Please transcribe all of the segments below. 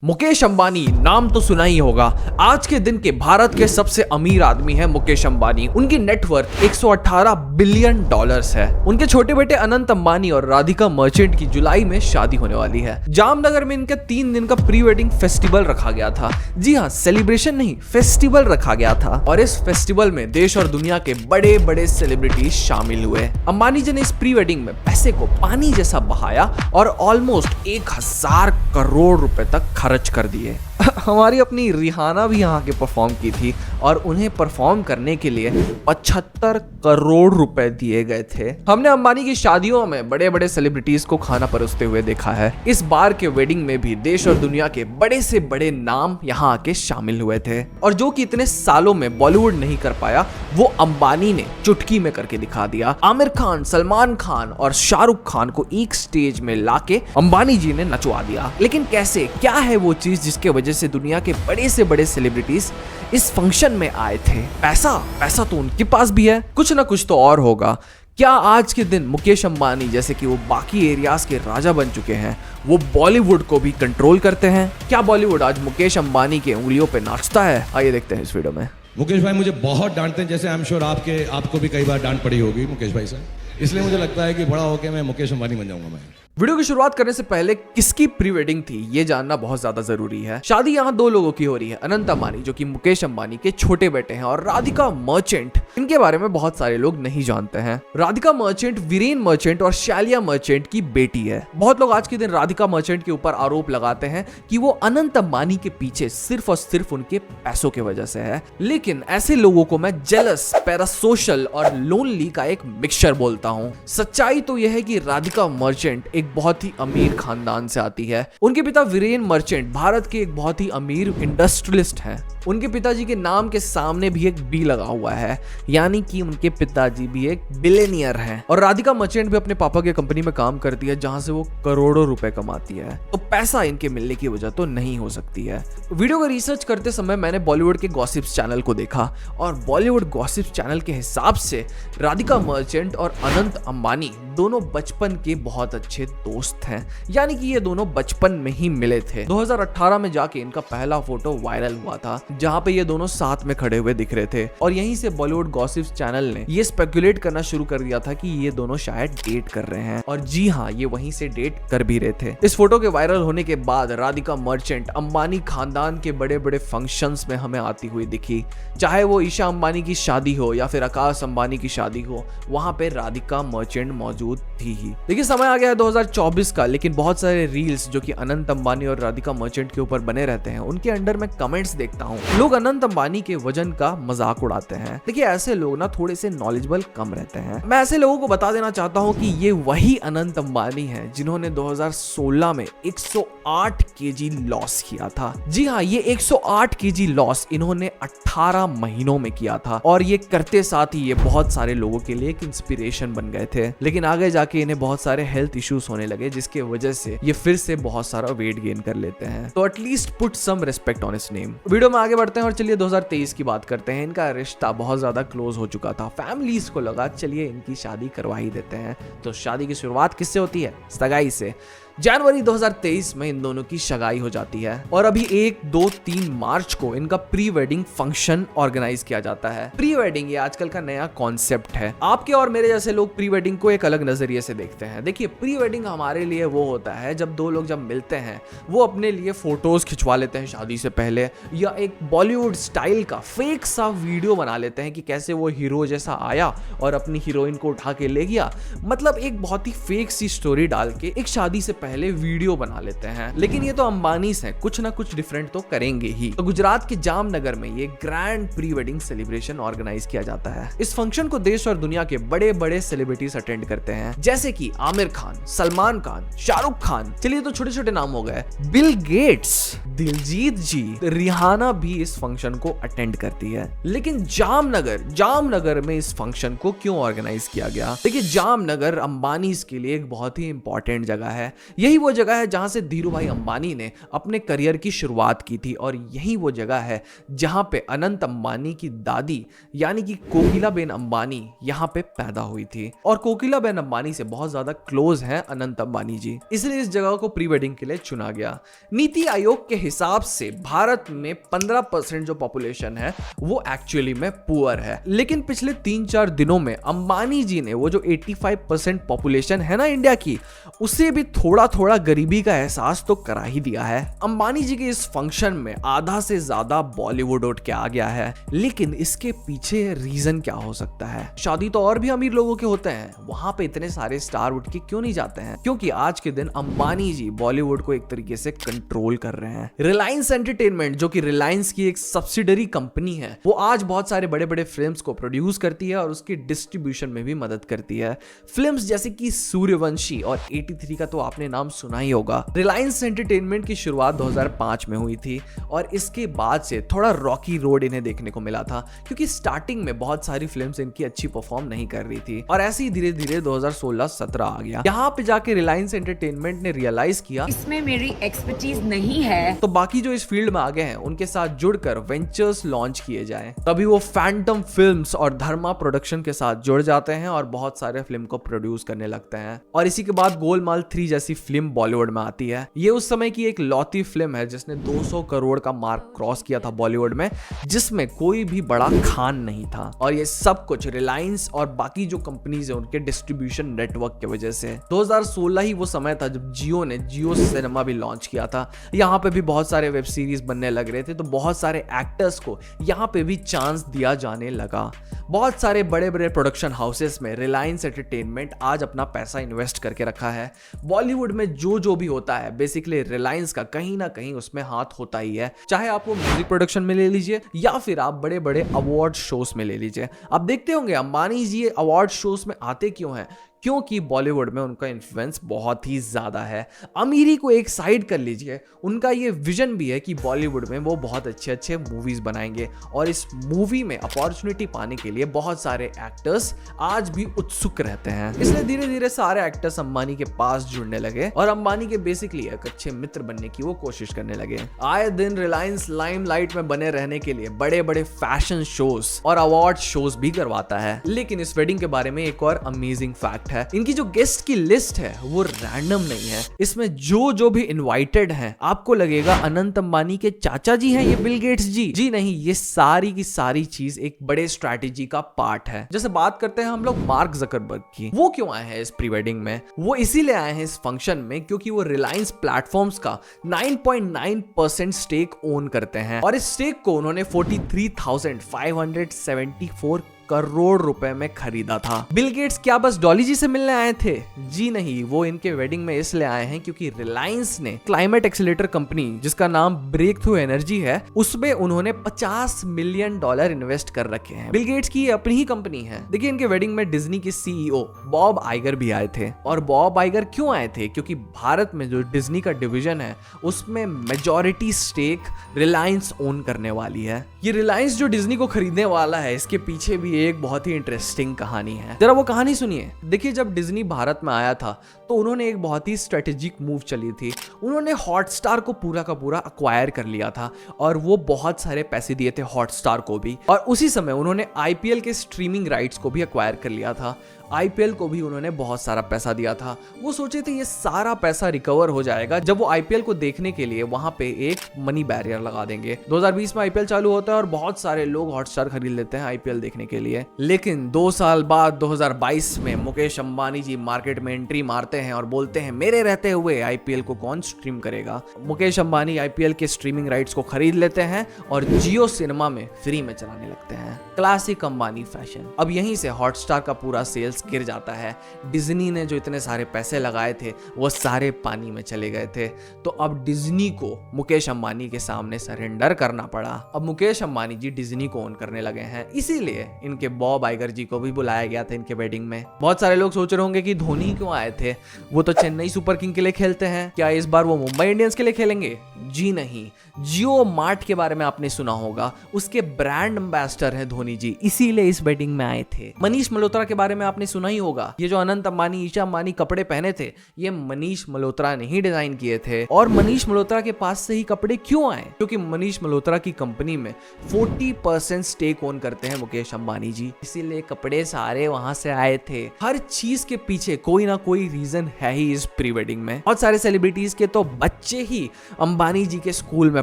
मुकेश अंबानी नाम तो सुना ही होगा। आज के दिन के भारत के सबसे अमीर आदमी है मुकेश अंबानी। उनकी नेटवर्थ 118 बिलियन डॉलर्स है। उनके छोटे बेटे अनंत अंबानी और राधिका मर्चेंट की जुलाई में शादी होने वाली है। जामनगर में इनके 3 दिन का प्री वेडिंग फेस्टिवल रखा गया था। जी हाँ, सेलिब्रेशन नहीं, फेस्टिवल रखा गया था। और इस फेस्टिवल में देश और दुनिया के बड़े बड़े सेलिब्रिटीज शामिल हुए। अंबानी जी ने इस प्री वेडिंग में पैसे को पानी जैसा बहाया और ऑलमोस्ट 1000 करोड़ रुपए तक खर्च कर दिए। हमारी अपनी रिहाना भी यहाँ के परफॉर्म की थी और उन्हें परफॉर्म करने के लिए 75 करोड़ रुपए दिए गए थे। हमने अंबानी की शादियों में बड़े बड़े सेलिब्रिटीज को खाना परोसते हुए देखा है। इस बार के वेडिंग में भी देश और दुनिया के बड़े से बड़े नाम यहाँ आके शामिल हुए थे और जो कि इतने सालों में बॉलीवुड नहीं कर पाया वो अंबानी ने चुटकी में करके दिखा दिया। आमिर खान, सलमान खान और शाहरुख खान को एक स्टेज में लाके अंबानी जी ने नचवा दिया। लेकिन कैसे, क्या है वो चीज जिसके वजह से दुनिया के बड़े से बड़े सेलिब्रिटीज इस फंक्शन में आए थे? पैसा तो उनके पास भी है, कुछ ना कुछ तो और होगा। क्या आज के दिन मुकेश अंबानी जैसे कि वो बाकी एरियाज के राजा बन चुके हैं, वो बॉलीवुड को भी कंट्रोल करते हैं? क्या बॉलीवुड आज मुकेश अंबानी के उंगलियों पे नाचता है? आइए देखते हैं इस वीडियो में। मुकेश भाई मुझे बहुत डांटते हैं, जैसे आई एम श्योर आपको भी कई बार डांट पड़ी होगी मुकेश भाई से। इसलिए मुझे लगता है कि बड़ा होकर मैं मुकेश अंबानी बन जाऊंगा। मैं वीडियो की शुरुआत करने से पहले किसकी प्री वेडिंग थी ये जानना बहुत ज्यादा जरूरी है। शादी यहाँ 2 लोगों की हो रही है, अनंत अंबानी जो कि मुकेश अंबानी के छोटे बेटे हैं और राधिका मर्चेंट। इनके बारे में बहुत सारे लोग नहीं जानते हैं। राधिका मर्चेंट वीरेन मर्चेंट और शैलिया मर्चेंट की बेटी है। बहुत लोग आज के दिन राधिका मर्चेंट के ऊपर आरोप लगाते हैं कि वो अनंत अंबानी के पीछे सिर्फ और सिर्फ उनके पैसों की वजह से है। लेकिन ऐसे लोगों को मैं जेलस, पैरासोशल और लोनली का एक मिक्सचर बोलता हूँ। सच्चाई तो यह है कि राधिका मर्चेंट एक बहुत ही अमीर खानदान से आती है। उनके पिता वीरेन मर्चेंट भारत के एक बहुत ही अमीर इंडस्ट्रियलिस्ट हैं। उनके पिताजी के नाम के सामने भी एक बी लगा हुआ है, यानी कि उनके पिताजी भी एक बिलियनियर हैं। और राधिका मर्चेंट भी अपने पापा के कंपनी में काम करती है जहां से वो करोड़ों रुपए कमाती है। तो पैसा इनके मिलने की वजह तो नहीं हो सकती है। वीडियो का रिसर्च करते समय मैंने बॉलीवुड के गॉसिप्स चैनल को देखा और बॉलीवुड गॉसिप्स चैनल के हिसाब से राधिका मर्चेंट और अनंत अंबानी दोनों बचपन के बहुत अच्छे दोस्त हैं, यानी कि ये दोनों बचपन में ही मिले थे। 2018 में जाके इनका पहला फोटो वायरल हुआ था जहां पे ये दोनों साथ में खड़े हुए दिख रहे थे और यहीं से बॉलीवुड गॉसिप्स चैनल ने ये स्पेकुलेट करना शुरू कर दिया था कि ये दोनों शायद डेट कर रहे हैं। और जी हाँ, ये वहीं से डेट कर भी रहे थे। इस फोटो के वायरल होने के बाद राधिका मर्चेंट अंबानी खानदान के बड़े बड़े फंक्शंस में हमें आती हुई दिखी। चाहे वो ईशा अंबानी की शादी हो या फिर आकाश अंबानी की शादी हो, वहां पे राधिका मर्चेंट मौजूद थी ही। देखिए, समय आ गया है 2024 का, लेकिन बहुत सारे रील्स जो कि अनंत अंबानी और राधिका मर्चेंट के ऊपर बने रहते हैं उनके अंडर मैं कमेंट्स देखता हूँ। लोग अनंत अंबानी के वजन का मजाक उड़ाते हैं। देखिए, ऐसे लोग ना थोड़े से नॉलेजेबल कम रहते हैं। मैं ऐसे लोगों को बता देना चाहता हूँ कि ये वही अनंत अंबानी है जिन्होंने 2016 में 108 केजी लॉस किया था। जी हाँ, ये 108 केजी लॉस इन्होंने 18 महीनों में किया था और ये करते साथ ही ये बहुत सारे लोगों के लिए एक इंस्पिरेशन बन गए थे। लेकिन आगे जाके इन्हें बहुत सारे हेल्थ इश्यूज होने लगे जिसके वजह से ये फिर से बहुत सारा वेट गेन कर लेते हैं। तो at least put some respect on his name. वीडियो में आगे बढ़ते हैं और चलिए 2023 की बात करते हैं। इनका रिश्ता बहुत ज्यादा क्लोज हो चुका था। फैमिलीज को लगा चलिए इनकी शादी करवा ही देते हैं। तो शादी की शुरुआत किससे होती है? सगाई से। जनवरी 2023 में इन दोनों की सगाई हो जाती है और अभी 1, 2, 3 मार्च को इनका प्री वेडिंग फंक्शन ऑर्गेनाइज किया जाता है। प्री वेडिंग ये आजकल का नया कॉन्सेप्ट है। आपके और मेरे जैसे लोग प्री वेडिंग को एक अलग नजरिए से देखते हैं। देखिए, प्री वेडिंग हमारे लिए वो होता है जब 2 लोग जब मिलते हैं वो अपने लिए फोटोज खिंचवा लेते हैं शादी से पहले, या एक बॉलीवुड स्टाइल का फेक सा वीडियो बना लेते हैं कि कैसे वो हीरो जैसा आया और अपनी हीरोइन को उठा के ले गया। मतलब एक बहुत ही फेक सी स्टोरी डाल के एक शादी से पहले वीडियो बना लेते हैं। लेकिन ये तो अंबानीस हैं, कुछ ना कुछ डिफरेंट तो करेंगे ही। तो गुजरात के जामनगर में ये grand pre wedding celebration organise किया जाता है। इस फंक्शन को देश और दुनिया के बड़े बड़े सेलिब्रिटीज अटेंड करते हैं, जैसे कि आमिर खान, सलमान खान, शाहरुख खान। चलिए, तो छोटे छोटे नाम हो गए। बिल गेट्स, दिलजीत जी, रिहाना भी इस फंक्शन को अटेंड करती है। लेकिन जामनगर में इस फंक्शन को क्यों ऑर्गेनाइज किया गया? देखिए, जामनगर अंबानीज के लिए एक बहुत ही इंपॉर्टेंट जगह है। यही वो जगह है जहां से धीरू भाई अंबानी ने अपने करियर की शुरुआत की थी और यही वो जगह है जहां पे अनंत अंबानी की दादी यानी कि कोकिलाबेन अंबानी यहां पे पैदा हुई थी और कोकिलाबेन अंबानी से बहुत ज्यादा क्लोज हैं अनंत अंबानी जी, इसलिए इस जगह को प्री वेडिंग के लिए चुना गया। नीति आयोग के हिसाब से भारत में 15% जो पॉपुलेशन है वो एक्चुअली में पुअर है। लेकिन पिछले 3-4 दिनों में अंबानी जी ने वो जो 85% पॉपुलेशन है ना इंडिया की, उसे भी थोड़ा थोड़ा गरीबी का एहसास तो करा ही दिया है। अंबानी जी के इस फंक्शन में आधा से ज्यादा बॉलीवुड उठ के आ गया है। लेकिन इसके पीछे रीजन क्या हो सकता है? शादी तो और भी अमीर लोगों के होते हैं, वहां पे इतने सारे स्टार उठ के क्यों नहीं जाते हैं? क्योंकि आज के दिन अंबानी जी बॉलीवुड को एक तरीके से कंट्रोल कर रहे हैं। रिलायंस एंटरटेनमेंट, जो कि रिलायंस की एक सब्सिडरी कंपनी है, वो आज बहुत सारे बड़े बड़े फिल्म्स को प्रोड्यूस करती है और उसकी डिस्ट्रीब्यूशन में भी मदद करती है। फिल्म्स जैसे कि सूर्यवंशी और 83 का तो आपने नाम सुना ही होगा। रिलायंस एंटरटेनमेंट की शुरुआत 2005 में हुई थी और इसके बाद से थोड़ा रॉकी रोड इन्हें देखने को मिला था, क्योंकि स्टार्टिंग में बहुत सारी फिल्म्स इनकी अच्छी परफॉर्म नहीं कर रही थी और ऐसे ही धीरे धीरे 2016-17 आ गया। यहाँ पे जाके रिलायंस एंटरटेनमेंट ने रियलाइज किया इसमें मेरी एक्सपर्टीज नहीं है, तो बाकी जो इस फील्ड में आगे हैं उनके साथ जुड़कर वेंचर्स लॉन्च किए जाएं। तभी वो फैंटम फिल्म्स और धर्मा प्रोडक्शन के साथ जुड़ जाते हैं और बहुत सारे फिल्म को प्रोड्यूस करने लगते हैं। और इसी के बाद गोलमाल 3 जैसी फिल्म बॉलीवुड में आती है। ये उस समय की एक लौती फिल्म है जिसने 200 करोड़ का मार्क क्रॉस किया था बॉलीवुड में, जिसमें कोई भी बड़ा खान नहीं था। और ये सब कुछ रिलायंस और बाकी जो कंपनीज है उनके डिस्ट्रीब्यूशन नेटवर्क की वजह से। 2016 ही वो समय था जब जियो ने जियो सिनेमा भी लॉन्च किया था। यहाँ पे भी बहुत सारे वेब सीरीज बनने लग रहे थे, तो बहुत सारे एक्टर्स को यहाँ पे भी चांस दिया जाने लगा। बहुत सारे बड़े बड़े प्रोडक्शन हाउसेस में रिलायंस एंटरटेनमेंट आज अपना पैसा इन्वेस्ट करके रखा है। बॉलीवुड में जो भी होता है बेसिकली रिलायंस का कहीं ना कहीं उसमें हाथ होता ही है। चाहे आप वो म्यूजिक प्रोडक्शन में ले लीजिए या फिर आप बड़े बड़े अवार्ड शोज में ले लीजिए। आप देखते होंगे अंबानी जी अवार्ड शोज में आते क्यों हैं? क्योंकि बॉलीवुड में उनका इन्फ्लुएंस बहुत ही ज्यादा है। अमीरी को एक साइड कर लीजिए, उनका ये विजन भी है कि बॉलीवुड में वो बहुत अच्छे अच्छे मूवीज बनाएंगे और इस मूवी में अपॉर्चुनिटी पाने के लिए बहुत सारे एक्टर्स आज भी उत्सुक रहते हैं। इसलिए धीरे धीरे सारे एक्टर्स अंबानी के पास जुड़ने लगे और अंबानी के बेसिकली एक अच्छे मित्र बनने की वो कोशिश करने लगे। आए दिन रिलायंस लाइमलाइट में बने रहने के लिए बड़े बड़े फैशन शोज और अवार्ड शोज भी करवाता है। लेकिन इस वेडिंग के बारे में एक और अमेजिंग फैक्ट है, इनकी जो गेस्ट की लिस्ट है वो रैंडम नहीं है। इसमें जो भी इनवाइटेड हैं आपको लगेगा अनंत अंबानी के चाचा जी हैं ये बिल गेट्स जी नहीं, ये सारी की सारी चीज एक बड़े स्ट्रैटेजी का पार्ट है। जैसे बात करते हैं हम लोग मार्क जकरबर्ग की, वो क्यों आए हैं इस प्री वेडिंग में? वो इसीलिए आए हैं इस फंक्शन में क्योंकि वो रिलायंस प्लेटफॉर्म्स का 9.9% स्टेक ओन करते हैं और इस स्टेक को उन्होंने 43,574 करोड़ रुपए में खरीदा था। बिल गेट्स क्या बस डॉली जी से मिलने आए थे? जी नहीं, वो इनके वेडिंग में इसलिए आए हैं क्योंकि रिलायंस ने क्लाइमेट एक्सीलरेटर कंपनी जिसका नाम ब्रेक थ्रू एनर्जी है उसमें उन्होंने $50 मिलियन इन्वेस्ट कर रखे हैं। बिल गेट्स की अपनी ही कंपनी है। देखिए इनके वेडिंग में डिज्नी के सीईओ बॉब आइगर भी आए थे। और बॉब आइगर क्यों आए थे? क्योंकि भारत में जो डिज्नी का डिवीजन है उसमें मेजॉरिटी स्टेक रिलायंस ओन करने वाली है। ये रिलायंस जो डिज्नी को खरीदने वाला है इसके पीछे भी एक बहुत ही इंटरेस्टिंग कहानी है। जरा वो कहानी सुनिए। देखिए जब डिज्नी भारत में आया था तो उन्होंने एक बहुत ही स्ट्रेटेजिक मूव चली थी। उन्होंने हॉटस्टार को पूरा का पूरा अक्वायर कर लिया था और वो बहुत सारे पैसे दिए थे हॉटस्टार को भी। और उसी समय उन्होंने आईपीएल के स्ट्रीमिंग राइट्स को भी अक्वायर कर लिया था। आईपीएल को भी उन्होंने बहुत सारा पैसा दिया था। वो सोचे थे ये सारा पैसा रिकवर हो जाएगा जब वो आईपीएल को देखने के लिए वहां पे एक मनी बैरियर लगा देंगे। 2020 में आईपीएल चालू होता है और बहुत सारे लोग हॉटस्टार खरीद लेते हैं आईपीएल देखने के लिए। लेकिन 2 साल बाद 2022 में मुकेश अंबानी जी मार्केट में एंट्री मारते हैं और बोलते हैं मेरे रहते हुए आईपीएल को कौन स्ट्रीम करेगा। मुकेश अंबानी आईपीएल के स्ट्रीमिंग राइट्स को खरीद लेते हैं और जियो सिनेमा में फ्री में चलाने लगते हैं। Classic Ambani fashion. अब यहीं से हॉटस्टार का पूरा सेल्स गिर जाता है। डिज्नी ने जो इतने सारे पैसे लगाए थे वो सारे पानी में चले गए थे। तो अब डिज्नी को मुकेश अंबानी के सामने सरेंडर करना पड़ा। अब मुकेश अंबानी जी डिज्नी को ओन करने लगे हैं, इसीलिए इनके बॉब आइगर जी को भी बुलाया गया था इनके वेडिंग में। बहुत सारे लोग सोच रहे होंगे कि धोनी क्यों आए थे, वो तो चेन्नई सुपर किंग के लिए खेलते हैं, क्या इस बार वो मुंबई इंडियंस के लिए खेलेंगे? जी नहीं। जियो मार्ट के बारे में आपने सुना होगा, उसके ब्रांड एम्बेसडर है धोनी जी, इसीलिए इस वेडिंग में आए थे। मनीष मल्होत्रा के बारे में आपने सुना ही होगा। ये जो अनंत अंबानी, ईशा अंबानी कपड़े पहने थे, ये मनीष मल्होत्रा ने ही डिजाइन किए थे। और मनीष मल्होत्रा के पास से ही कपड़े क्यों आए? क्योंकि मनीष मल्होत्रा की कंपनी में 40% स्टेक ओन करते हैं मुकेश अंबानी जी, इसीलिए कपड़े सारे वहां से आए थे। हर चीज के पीछे कोई ना कोई रीजन है ही इस प्री वेडिंग में। बहुत सारे सेलिब्रिटीज के तो बच्चे ही अंबानी जी के स्कूल में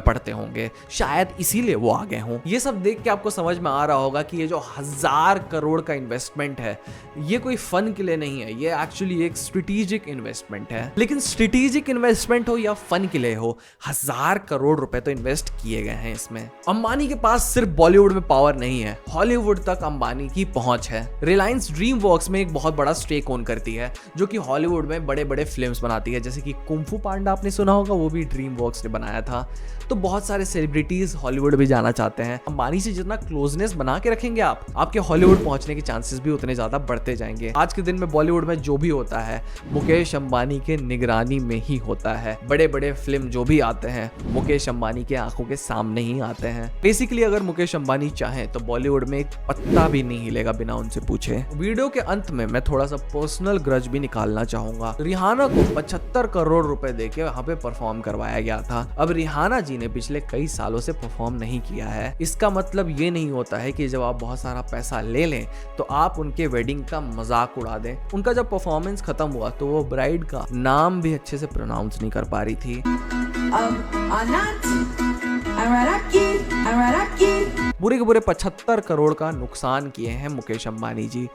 पढ़ते होंगे, शायद इसीलिए वो आ गए हों। ये सब देख के आपको समझ में आ रहा होगा कि ये जो 1000 करोड़ का इन्वेस्टमेंट है, ये कोई फन के लिए नहीं है, ये एक्चुअली एक स्ट्रेटेजिक इन्वेस्टमेंट है। लेकिन स्ट्रेटेजिक इन्वेस्टमेंट हो या फन के लिए हो, 1000 करोड़ रुपए तो इन्वेस्ट किए गए हैं इसमें। अंबानी के पास सिर्फ बॉलीवुड में पावर नहीं है, हॉलीवुड तक अंबानी की पहुंच है। रिलायंस ड्रीम वर्क्स में एक बहुत बड़ा स्टेक ओन करती है, जो कि हॉलीवुड में बड़े बड़े फिल्म्स बनाती है, जैसे कि कुंफू पांडा आपने सुना होगा, वो भी ड्रीम वर्क्स ने बनाया था। तो बहुत सारे सेलिब्रिटीज हॉलीवुड भी जाना चाहते हैं। अंबानी से जितना क्लोजनेस बना के रखेंगे आप, आपके हॉलीवुड पहुंचने के चांसेस भी उतने ज्यादा बढ़ते जाएंगे। आज के दिन में बॉलीवुड में जो भी होता है, मुकेश अंबानी के निगरानी में ही होता है। बड़े बड़े फिल्म जो भी आते हैं, मुकेश अंबानी के आंखों के सामने ही आते हैं। बेसिकली अगर मुकेश अंबानी चाहे तो बॉलीवुड में एक पत्ता भी नहीं हिलेगा बिना उनसे पूछे। वीडियो के अंत में मैं थोड़ा सा पर्सनल ग्रज भी निकालना चाहूंगा। रिहाना को 75 करोड़ रुपए देके वहां पे परफॉर्म करवाया गया था। अब रिहाना जी ने पिछले कई सालों से परफॉर्म नहीं किया है। इसका मतलब ये नहीं होता है कि जब आप बहुत सारा पैसा ले लें तो आप उनके वेडिंग का मजाक उड़ा दें। उनका जब परफॉर्मेंस खत्म हुआ तो वो ब्राइड का नाम भी अच्छे से प्रोनाउंस नहीं कर पा रही थी। पूरे के पूरे 75 करोड़ का नुकसान किए हैं Mukesh Ambani ji.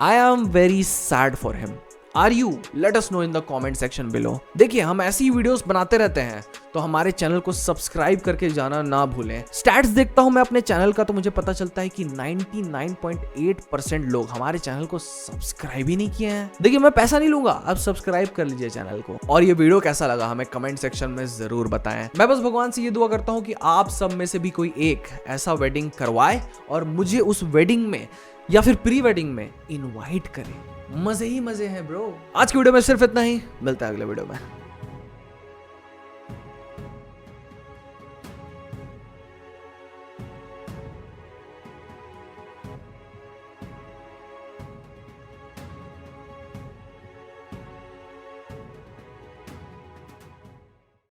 I am very sad for him. Are you? Let us know in the comment section below. देखिए, हम ऐसी वीडियोस बनाते रहते हैं, तो हमारे चैनल को सब्सक्राइब करके जाना ना भूलें। स्टैट्स देखता हूं मैं अपने चैनल का, तो मुझे पता चलता है कि 99.8% लोग हमारे चैनल को सब्सक्राइब ही नहीं किए हैं। देखिए, मैं पैसा नहीं लूंगा, आप सब्सक्राइब कर लीजिए चैनल को। और ये वीडियो कैसा लगा हमें कमेंट सेक्शन में जरूर बताएं। मैं बस भगवान से ये दुआ करता हूँ कि आप सब में से भी कोई एक ऐसा वेडिंग करवाए और मुझे उस वेडिंग में या फिर प्री वेडिंग में इनवाइट करें। मजे ही मजे हैं ब्रो। आज की वीडियो में सिर्फ इतना ही, मिलता है अगले वीडियो में।